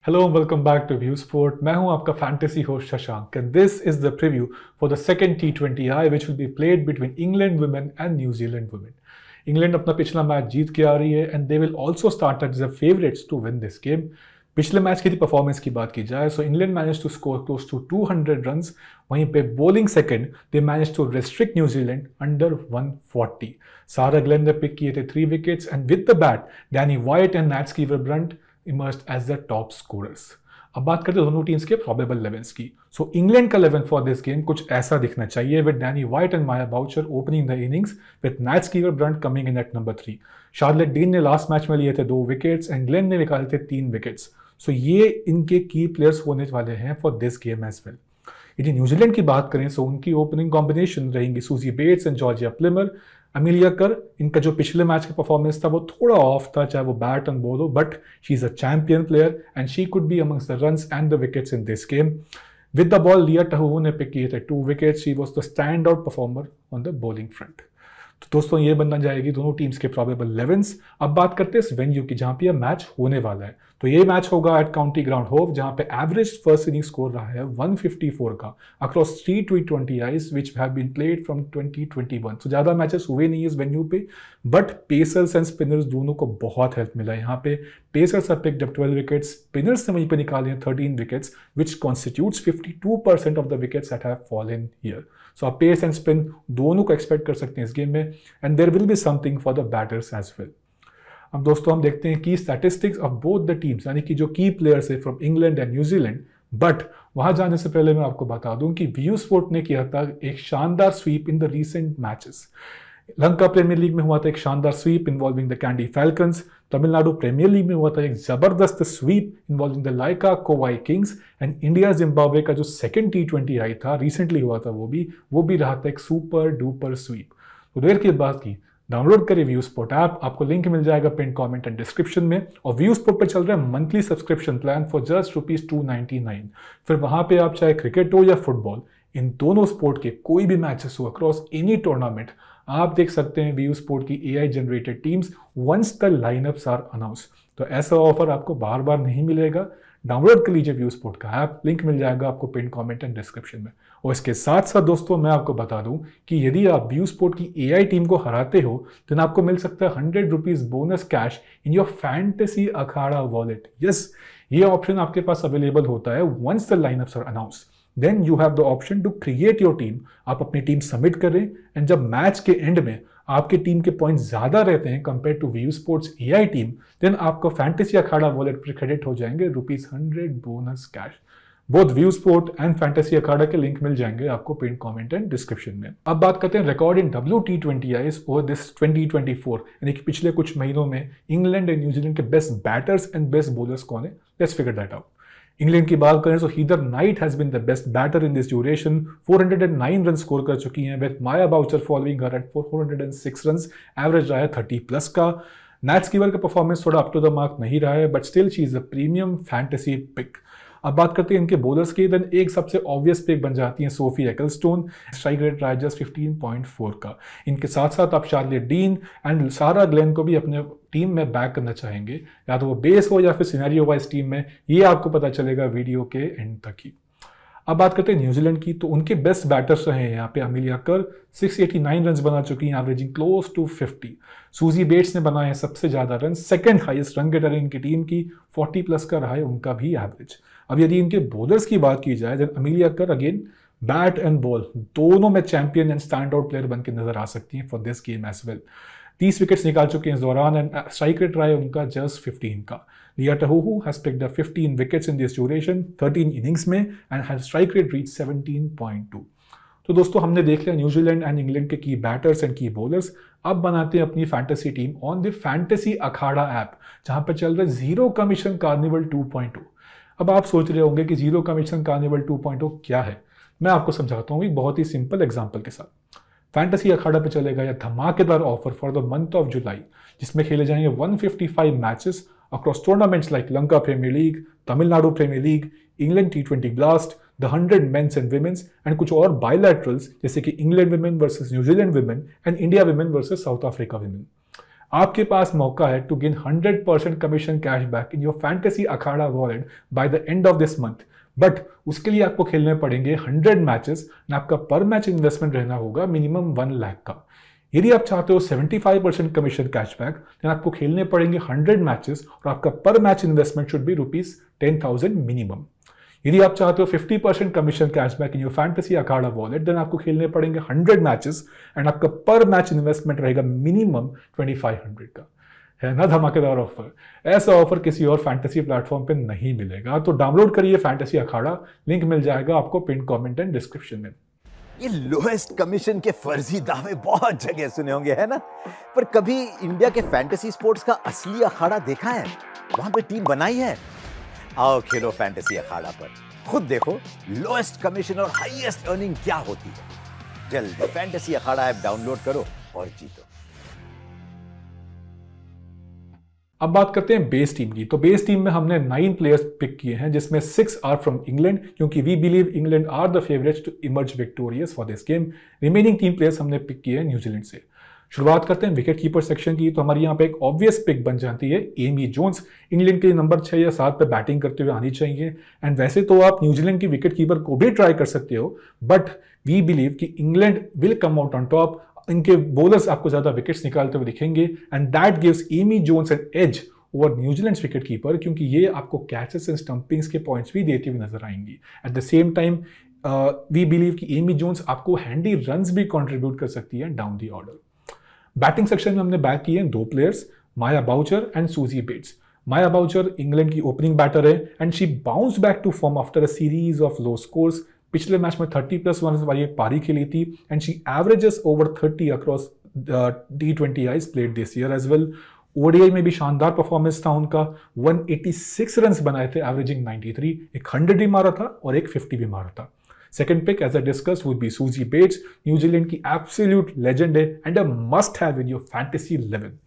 Hello welcome back to view sport. मैं हूं आपका fantasy host Shashank and this is the preview for the second T20I which will be played between England women and New Zealand women. England अपना पिछला match जीत के आ रही है and they will also start as the favourites to win this game. पिछले match की performance की बात की जाए so England manage to score close to 200 runs. वहीं पे bowling second they manage to restrict New Zealand under 140। Sarah Glenn ने pick किए थे 3 wickets and with the bat Danni Wyatt and Nat Sciver Brunt emerged as the top scorers। अब बात करते हैं दोनों टीम्स के प्रोबेबल 11s की। सो इंग्लैंड का 11 फॉर दिस गेम कुछ ऐसा दिखना चाहिए with Danni Wyatt and Maia Bouchier opening the innings with Nat Sciver Brunt coming in at number 3। Charlotte Dean ने लास्ट मैच में लिए थे 2 विकेट्स एंड ग्लेन ने निकाले थे 3 विकेट्स। सो ये इनके की प्लेयर्स होने वाले हैं for this game as well. यदि न्यूजीलैंड की बात करें सो उनकी ओपनिंग कॉम्बिनेशन रहेंगी Suzie Bates and Georgia Plimmer. Amelia Kerr, इनका जो पिछले मैच का परफॉर्मेंस था वो थोड़ा ऑफ था, चाहे वो बैट एंड बॉल हो, but she is a champion player and she could be amongst the runs and the wickets in this game. With the ball लिया टहू ने पिक किए थे 2 wickets. She was the stand out performer on the bowling front. तो दोस्तों ये बनना जाएगी दोनों टीम्स के प्रोबेबल 11s। अब बात करते हैं इस वेन्यू की जहां पे यह मैच होने वाला है। तो ये मैच होगा एट काउंटी ग्राउंड होव जहां पे एवरेज फर्स्ट इनिंग स्कोर रहा है 154 का across 3 T20Is which have been played from 2021। तो ज्यादा मैचेस हुए नहीं इस वेन्यू पे, बट पेसर्स एंड स्पिनर्स दोनों को बहुत हेल्प मिला है यहाँ पे। Pacers have picked up 12 wickets, spinners ने वहीं पे निकाले हैं 13 wickets which constitutes 52% of the wickets that have fallen here. So आप पेस एंड स्पिन दोनों को एक्सपेक्ट कर सकते हैं इस गेम में and there will be something for the batters as well. अब दोस्तों हम देखते हैं की statistics of both the teams, यानी कि जो की प्लेयर्स है from England and New Zealand. But वहां जाने से पहले मैं आपको बता दूं कि व्यू स्पोर्ट ने किया था एक शानदार sweep in the recent matches. Lanka premier league में हुआ था एक शानदार sweep involving the Kandy Falcons. Tamil Nadu premier league में हुआ था एक जबरदस्त sweep involving the Lyca Kovai Kings and India Zimbabwe का जो सेकंड T20I था रिसेंटली हुआ था वो भी रहा था एक सुपर डुपर स्वीप। तो देर की बात की, डाउनलोड करिए व्यू स्पोर्ट ऐप, आपको लिंक मिल जाएगा पिन कमेंट एंड डिस्क्रिप्शन में। और व्यू स्पोर्ट पर चल रहा है monthly subscription plan for just ₹299। फिर वहां पे आप चाहे क्रिकेट हो या फुटबॉल, इन दोनों स्पोर्ट के कोई भी मैचेस हो अक्रॉस एनी टूर्नामेंट आप देख सकते हैं व्यू स्पोर्ट की AI generated teams once the lineups are announce. तो ऐसा ऑफर आपको बार बार नहीं मिलेगा। डाउनलोड कर लीजिए व्यू स्पोर्ट का ऐप, लिंक मिल जाएगा आपको पिन कमेंट एंड डिस्क्रिप्शन में। और इसके साथ साथ दोस्तों मैं आपको बता दूं कि यदि आप व्यू स्पोर्ट की AI टीम को हराते हो तो आपको मिल सकता है ₹100 bonus cash in your fantasy Akhada wallet. Yes, ये ऑप्शन आपके पास अवेलेबल होता है once the lineups are announce. Then you have the option to create your team. आप अपनी टीम सबमिट करें एंड जब मैच के एंड में आपके टीम के पॉइंट्स ज्यादा रहते हैं compare to View Sports AI team, then आपको फैंटेसी अखाड़ा वॉलेट पर क्रेडिट हो जाएंगे ₹100 bonus cash. Both view sport and fantasy Akhada के लिंक मिल जाएंगे आपको पिन कमेंट एंड डिस्क्रिप्शन में। अब बात करते हैं record in WT20Is over this 2024, यानी कि पिछले कुछ महीनों में इंग्लैंड एंड न्यूजीलैंड के best batters and best bowlers कौन है। Let's figure that out. England की बात करें तो Heather Knight has been the best batter in this duration. 409 run score कर चुकी हैं with Maia Bouchier following her at 406 run. Average रहा है 30+ का। नैट स्कीवर का परफॉर्मेंस थोड़ा अप टू द मार्क नहीं रहा है, but still she is a premium fantasy pick. अब बात करते हैं इनके बॉलर्स की, देन एक सबसे ऑब्वियस पिक बन जाती है सोफी एकेलस्टोन। स्ट्राइक रेट रहा है जस्ट 15.4 का। इनके साथ साथ आप Charlotte dean and Sarah Glenn को भी अपने टीम में बैक करना चाहेंगे, या तो वो बेस हो या फिर सिनेरियो वाइज टीम में, ये आपको पता चलेगा वीडियो के एंड तक ही। अब बात करते हैं न्यूजीलैंड की, तो उनके बेस्ट बैटर्स रहे हैं यहाँ पे अमिलिया कर 689 रन बना चुकी हैं averaging close to 50। Suzie Bates ने बनाए हैं सबसे ज्यादा run, second highest run getter इनकी टीम की, 40+ का रहा है उनका भी एवरेज। अब यदि इनके बॉलर्स की बात की जाए, देन अमिलिया कर अगेन बैट एंड बॉल दोनों में champion and stand out player बन के नजर आ सकती हैं for this game as well. 30 wickets निकाल चुके हैं इस दौरान एंड स्ट्राइक रेट रहा है उनका जस्ट 15 का। Lea Tahuhu has picked up 15 wickets in this duration 13 innings में and has strike rate reach 17.2। तो दोस्तों हमने देख लिया न्यूजीलैंड एंड इंग्लैंड के की बैटर्स एंड की बॉलर्स। अब बनाते हैं अपनी fantasy team on the fantasy Akhara app, जहां पर चल रहा है जीरो कमीशन कार्निवल 2.0। अब आप सोच रहे होंगे कि जीरो कमीशन कार्निवल 2.0 क्या है। मैं आपको समझाता हूँ एक बहुत ही सिंपल एग्जाम्पल के साथ। फैंटेसी अखाड़ा पे चलेगा यह धमाकेदार offer for the month of July, जिसमें खेले जाएंगे 155 matches across tournaments like Lanka premier league, Tamil Nadu premier league, England T20 blast, the 100 men's and women's and कुछ और बायलैटरल्स जैसे कि England women versus New Zealand women and India women versus South Africa women. आपके पास मौका है to gain 100% commission cashback in your fantasy Akhada wallet by the end of this month. But उसके लिए आपको खेलने पड़ेंगे 100 मैचेस और आपका पर मैच इन्वेस्टमेंट रहना होगा मिनिमम 1 लाख का। यदि आप चाहते हो 75% कमीशन कैशबैक, देन आपको खेलने पड़ेंगे 100 मैचेस और आपका पर match investment should be ₹10,000 minimum. यदि आप चाहते हो 50% commission cashback in your fantasy Akhada wallet, then आपको खेलने पड़ेंगे 100 मैचेस एंड आपका पर मैच इन्वेस्टमेंट रहेगा मिनिमम 2500 का। है ना धमाकेदार ऑफर। ऐसा ऑफर किसी और फैंटेसी प्लेटफॉर्म पे नहीं मिलेगा। तो डाउनलोड करिए फैंटेसी अखाड़ा, लिंक मिल जाएगा आपको पिन कमेंट एंड डिस्क्रिप्शन में। ये लोएस्ट कमीशन के फर्जी दावे बहुत जगह सुने होंगे, है ना? पर कभी इंडिया के फैंटेसी स्पोर्ट्स का असली अखाड़ा देखा है? वहां पे टीम बनाई है? आओ खेलो फैंटेसी अखाड़ा पर, खुद देखो लोएस्ट कमीशन और हाईएस्ट अर्निंग क्या होती है। जल्दी फैंटेसी अखाड़ा ऐप डाउनलोड करो और जीतो। अब बात करते हैं बेस टीम की। तो बेस टीम में हमने 9 प्लेयर्स पिक किए हैं, जिसमें 6 आर फ्रॉम इंग्लैंड, क्योंकि we believe England are the favourites to emerge victorious for this game. Remaining 3 players हमने पिक किए हैं न्यूजीलैंड से। शुरुआत करते हैं विकेट कीपर सेक्शन की। तो हमारी यहाँ पे एक ऑब्वियस पिक बन जाती है एमी जोन्स। इंग्लैंड के नंबर 6 या 7 पे बैटिंग करते हुए आनी चाहिए। एंड वैसे तो आप न्यूजीलैंड की विकेट कीपर को भी ट्राई कर सकते हो, बट वी बिलीव कि England will come out on top. इनके बॉलर्स आपको ज्यादा विकेट्स निकालते हुए दिखेंगे and that gives Amy Jones an edge over New Zealand's wicket keeper, क्योंकि ये आपको कैचेस एंड स्टंपिंग्स के पॉइंट्स भी देती हुई नजर आएंगी। At the same time we believe कि एमी जोन्स आपको हैंडी रन्स भी कंट्रीब्यूट कर सकती है down the order. Batting section में हमने बैक किए हैं 2 players, Maia Bouchier and Suzie Bates. Maia Bouchier England की ओपनिंग बैटर है and she bounce back to form after a series of low scores. पिछले मैच में 30+ रन वाली एक पारी खेली थी and she averages over 30 across T20Is played this year as well. ODI में भी शानदार परफॉर्मेंस था उनका, 186 रन्स बनाए थे एवरेजिंग 93, एक 100 भी मारा था और एक 50 भी मारा था। Second pick as a discuss would be Suzie Bates. New Zealand की एब्सोल्यूट लेजेंड है and a must have in your fantasy 11।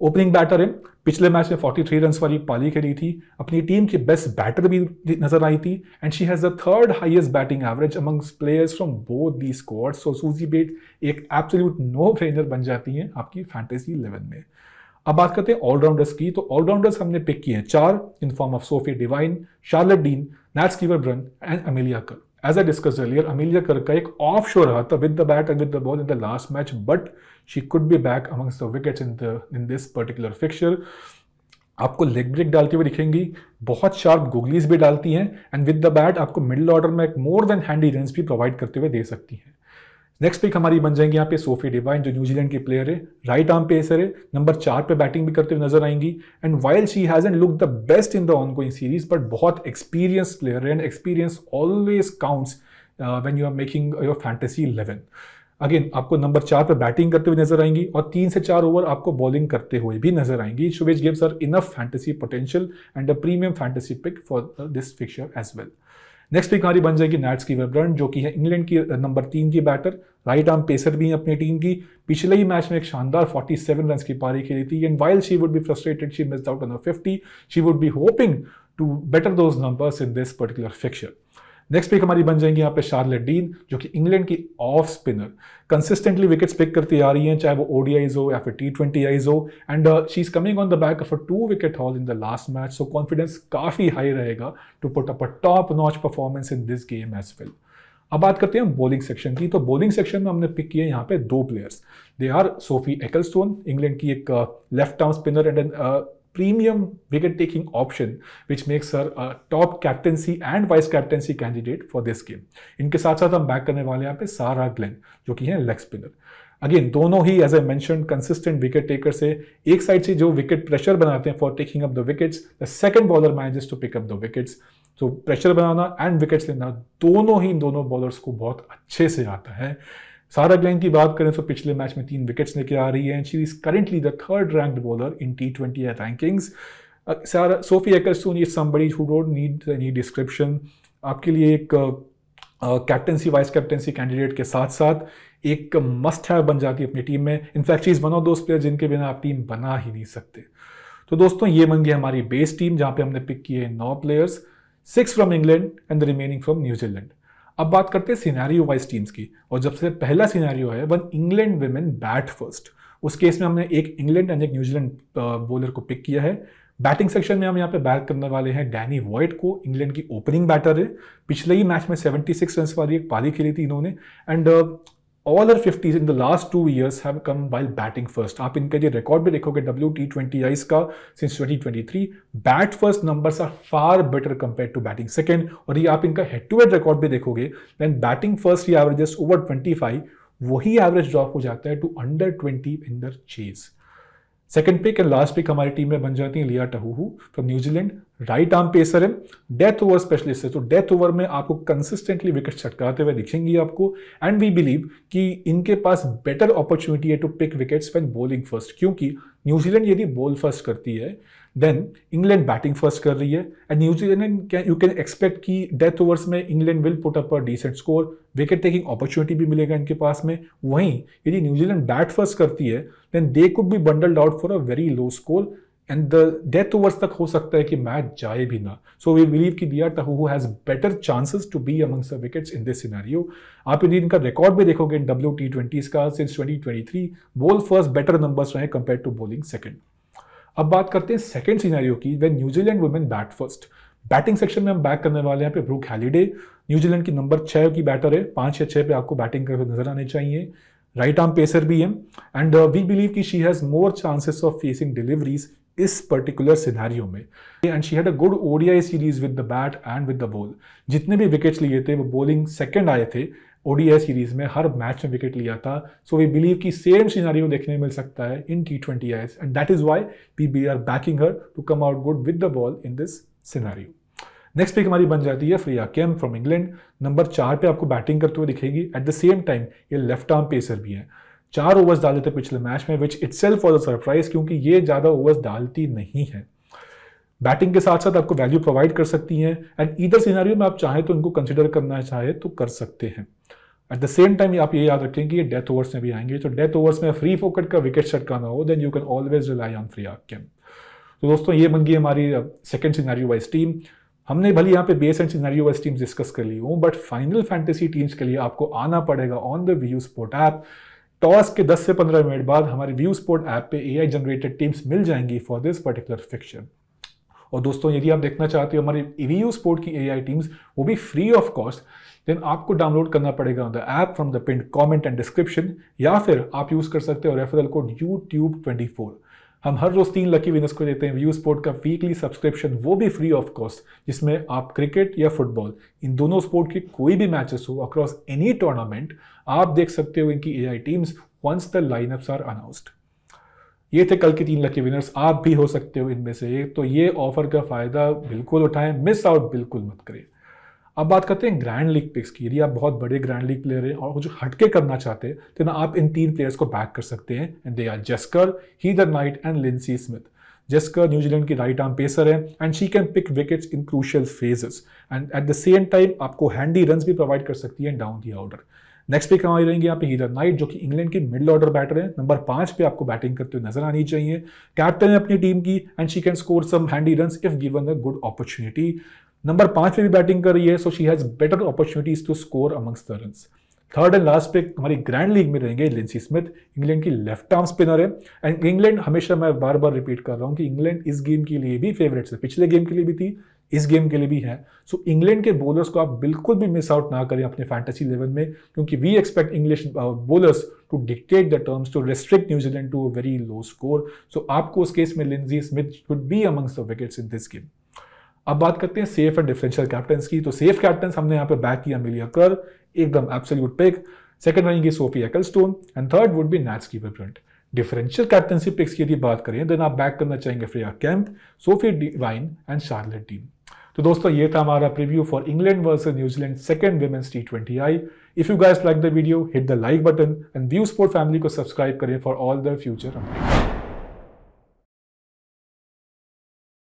Opening batter है, पिछले मैच में 43 रन्स वाली पारी खेली थी, अपनी टीम की बेस्ट बैटर भी नजर आई थी and she has the 3rd highest batting average amongst players from both the squads. So Suzie Bates एक एब्सोल्यूट नो ब्रेनर बन जाती हैं आपकी फैंटेसी 11 में। अब बात करते हैं ऑलराउंडर्स की। तो ऑलराउंडर्स हमने पिक किए हैं 4 in form of Sophie Devine, Charlotte Dean, Nat Sciver-Brunt and Amelia Kerr. As I discussed earlier, Amelia Kirk का एक ऑफ शो रहा था with the bat and with the ball in the last match, but she could be back amongst the wickets in this particular fixture. आपको leg break डालती हुई दिखेंगी, बहुत sharp googlies भी डालती हैं एंड विद द बैट आपको middle order में एक मोर देन हैंडी रन्स भी प्रोवाइड करते हुए दे सकती हैं। नेक्स्ट पिक हमारी बन जाएंगी यहाँ पे सोफी डिवाइन, जो न्यूजीलैंड की प्लेयर है, राइट आर्म पेसर है, नंबर 4 पे बैटिंग भी करते हुए नजर आएंगी and while she hasn't look the best in the ongoing series, but बहुत एक्सपीरियंस प्लेयर है and experience always counts when you are making your fantasy 11। Again आपको नंबर 4 पे बैटिंग करते हुए नजर आएंगी और 3 से 4 ओवर आपको बॉलिंग करते हुए भी नजर आएंगी, which gives her enough fantasy potential and a premium fantasy pick for this fixture as well. Next pick हमारी बन जाएगी नैट स्कीवर-ब्रन, जो कि है इंग्लैंड की नंबर 3 की बैटर, राइट आर्म पेसर भी है अपनी टीम की। पिछले ही मैच में एक शानदार 47 रन की पारी खेली थी and while she would be frustrated she missed out on 50, she would be hoping to better those numbers in this particular fixture. Next pick हमारी बन जाएंगी यहाँ पे शार्लेट डीन, जो कि इंग्लैंड की off spinner, consistently wickets pick करती आ रही हैं, चाहे वो ओडीआईज हो या फिर T20Is हो and she is coming on the back of a 2 wicket haul in the last match, so confidence काफी हाई रहेगा to put up a top notch performance in this game as well. अब बात करते हैं bowling section की। तो bowling section में हमने पिक किए यहाँ पे 2 players, they are Sophie Ecclestone, England की एक left arm spinner and premium wicket taking option which makes her a top captaincy and vice captaincy candidate for this game. इनके साथ साथ हम बैक करने वाले यहाँ पे सारा ग्लेन, जो कि है लेग स्पिनर। अगेन दोनों ही as I mentioned consistent wicket taker से, एक साइड से जो विकेट प्रेशर बनाते हैं for taking up the wickets, the second bowler manages to pick up the wickets. तो प्रेशर बनाना एंड विकेट्स लेना दोनों ही दोनों बॉलर्स को बहुत अच्छे से आता है। सारा ग्लेन की बात करें तो पिछले मैच में 3 विकेट्स लेके आ रही है and she is currently the 3rd ranked bowler in T20 rankings. Sophie Ecclestone is somebody who don't need any description, आपके लिए एक कैप्टेंसी वाइस कैप्टेंसी कैंडिडेट के साथ साथ एक मस्ट हैव बन जाती है अपनी टीम में। In fact she is one of those player जिनके बिना आप टीम बना ही नहीं सकते। तो दोस्तों ये बन गई हमारी बेस टीम, जहां पे हमने पिक किए 9 players, 6 from England and the remaining from New Zealand. अब बात करते हैं सिनेरियो वाइज टीम्स की, और जब से पहला सिनेरियो है one England women bat first, उस केस में हमने एक इंग्लैंड एंड एक न्यूजीलैंड बॉलर को पिक किया है। बैटिंग सेक्शन में हम यहाँ पे बैट करने वाले हैं डैनी वॉइट को, इंग्लैंड की ओपनिंग बैटर है। पिछले ही मैच में 76 रन वाली एक पारी खेली थी इन्होंने, and all her 50s in the last 2 years have come while batting first. आप इनका ये रिकॉर्ड भी देखोगे WT20Is का since 2023, bat first numbers are far better compare to batting second. और ये आप इनका हेड टू हेड रिकॉर्ड भी देखोगे, देन बैटिंग फर्स्ट ये एवरेजेस ओवर 25, वही एवरेज ड्रॉप हो जाता है to under 20 in the chase. Second pick and last pick हमारी टीम में बन जाती है Lea Tahuhu from New Zealand, right arm pacer है, डेथ ओवर स्पेशलिस्ट है। तो डेथ ओवर में आपको कंसिस्टेंटली विकेट छटकाते हुए दिखेंगे आपको, एंड वी बिलीव कि इनके पास बेटर अपॉर्चुनिटी है to pick wickets when bowling first, क्योंकि न्यूजीलैंड यदि बॉल फर्स्ट करती है देन इंग्लैंड बैटिंग फर्स्ट कर रही है, and New Zealand you can expect कि डेथ ओवर्स में England will put up a decent score, wicket taking opportunity भी मिलेगा इनके पास में। वहीं यदि न्यूजीलैंड बैट फर्स्ट करती है then they could be bundled out for a very low score, and the death overs तक हो सकता है कि मैच जाए भी ना। सो वी बिलीव कि Lea Tahuhu has better chances to be amongst the wickets in this scenario. आप यदि इनका रिकॉर्ड भी देखोगे इन WT20s का since 2023, ball first better numbers रहे कंपेयर टू बॉलिंग सेकंड। अब बात करते हैं सेकंड सिनेरियो की, when New Zealand women bat first. Batting section में हम बैक करने वाले हैं पे ब्रूक हैलिडे, न्यूजीलैंड की नंबर 6 की बैटर है, 5 या 6 पे आपको बैटिंग करते नजर आने चाहिए। राइट आर्म पेसर भी है, एंड वी बिलीव कि she has more chances of facing deliveries इस पर्टिकुलर सिनेरियो में, and she had a good ODI series with the bat and with the ball. जितने भी विकेट्स लिए थे वो बॉलिंग सेकंड आए थे, ODI सीरीज में हर मैच में विकेट लिया था। सो वी बिलीव कि सेम सिनेरियो देखने मिल सकता है in T20Is, and that is why we are backing her to come out good with the ball in this scenario. Next pick हमारी बन जाती है Freya Kemp from England, number 4 पे आपको बैटिंग करते हुए दिखेगी। एट द सेम टाइम ये लेफ्ट आर्म पेसर भी है, 4 ओवर्स डाले थे पिछले मैच में, विच इटसेल्फ वाज अ सरप्राइज क्योंकि ये ज़्यादा ओवर्स डालती नहीं है। बैटिंग के साथ साथ आपको वैल्यू प्रोवाइड कर सकती हैं, एंड ईदर सिनेरियो में आप चाहें तो इनको कंसिडर करना चाहे तो कर सकते हैं। एट द सेम टाइम आप ये याद रखें कि ये डेथ ओवर्स में भी आएंगे, तो डेथ ओवर्स में फ्री फोकट का विकेट छटकाना हो then you can always rely on Freya Kemp. तो दोस्तों ये बन गई हमारी सेकंड सिनेरियो वाइज टीम। हमने भले यहाँ पे base and scenario wise teams discuss कर ली हूँ, बट फाइनल फैंटेसी टीम्स के लिए आपको आना पड़ेगा on the view sport app. Toss के 10 से 15 मिनट बाद हमारे व्यू स्पोर्ट ऐप पे AI जनरेटेड टीम्स मिल जाएंगी फॉर दिस पर्टिकुलर फिक्चर। और दोस्तों यदि आप देखना चाहते हो हमारी व्यू स्पोर्ट की AI टीम्स, वो भी फ्री ऑफ कॉस्ट, देन आपको डाउनलोड करना पड़ेगा on the app from the pin comment and description, या फिर आप यूज कर सकते हो रेफरल कोड YouTube24। हम हर रोज 3 लकी विनर्स को देते हैं व्यू स्पोर्ट का वीकली सब्सक्रिप्शन, वो भी फ्री ऑफ कॉस्ट, जिसमें आप क्रिकेट या फुटबॉल इन दोनों स्पोर्ट की कोई भी मैचेस हो अक्रॉस एनी टूर्नामेंट आप देख सकते हो इनकी AI teams once the lineups are announced. ये थे कल के 3 लकी विनर्स, आप भी हो सकते हो इनमें से एक, तो ये ऑफर का फायदा बिल्कुल उठाएं, मिस आउट बिल्कुल मत करें। अब बात करते हैं ग्रैंड लीग पिक्स की। यदि आप बहुत बड़े ग्रैंड लीग प्लेयर हैं और जो हटके करना चाहते हैं तो ना आप इन 3 प्लेयर्स को बैक कर सकते हैं, and they are Jess Kerr, Heather Knight and Lynsey Smith. Jess Kerr New Zealand की राइट आर्म पेसर है, and she can pick wickets in crucial phases, and at the same time आपको हैंडी रन्स भी provide कर सकती है down the order. Next pick हमारी रहेंगे यहाँ पे हीदर नाइट, जो कि इंग्लैंड की मिडिल ऑर्डर बैटर है, नंबर 5 पे आपको बैटिंग करते हुए नजर आनी चाहिए। कैप्टन है अपनी टीम की, and she can score some handy runs if given a good opportunity. Number 5 पे भी बैटिंग कर रही है, so she has better opportunities to score amongst the runs. Third and last pick हमारी ग्रैंड लीग में रहेंगे Linsey Smith, England की left arm spinner है, एंड इंग्लैंड हमेशा मैं बार बार रिपीट कर रहा हूँ कि इंग्लैंड इस गेम के लिए भी फेवरेट्स है, पिछले गेम के लिए भी थी, इस गेम के लिए भी है। सो इंग्लैंड के बॉलर्स को आप बिल्कुल भी मिस आउट ना करें अपने फैंटेसी लेवल में, क्योंकि we expect English bowlers to dictate the terms to restrict New Zealand to a very low score. So आपको उस केस में Lynsey Smith should be amongst the wickets in this game. अब बात करते हैं सेफ एंड डिफरेंशियल कैप्टन्स की। तो safe captains हमने यहाँ पे बैक किया अमेलिया कर, एकदम एब्सोल्यूट पिक। सेकंड रहेंगी Sophie Ecclestone, and third would be Nat कीपर ब्रंट। डिफरेंशियल कैप्टनसी पिक्स की यदि बात करें देन आप बैक करना चाहेंगे Freya Kemp, Sophie Devine and Charlotte Dean. तो दोस्तों ये था हमारा preview for England versus New Zealand second women's T20I। If you guys like the video, hit the like button, and view sport family को subscribe करें for all the future updates.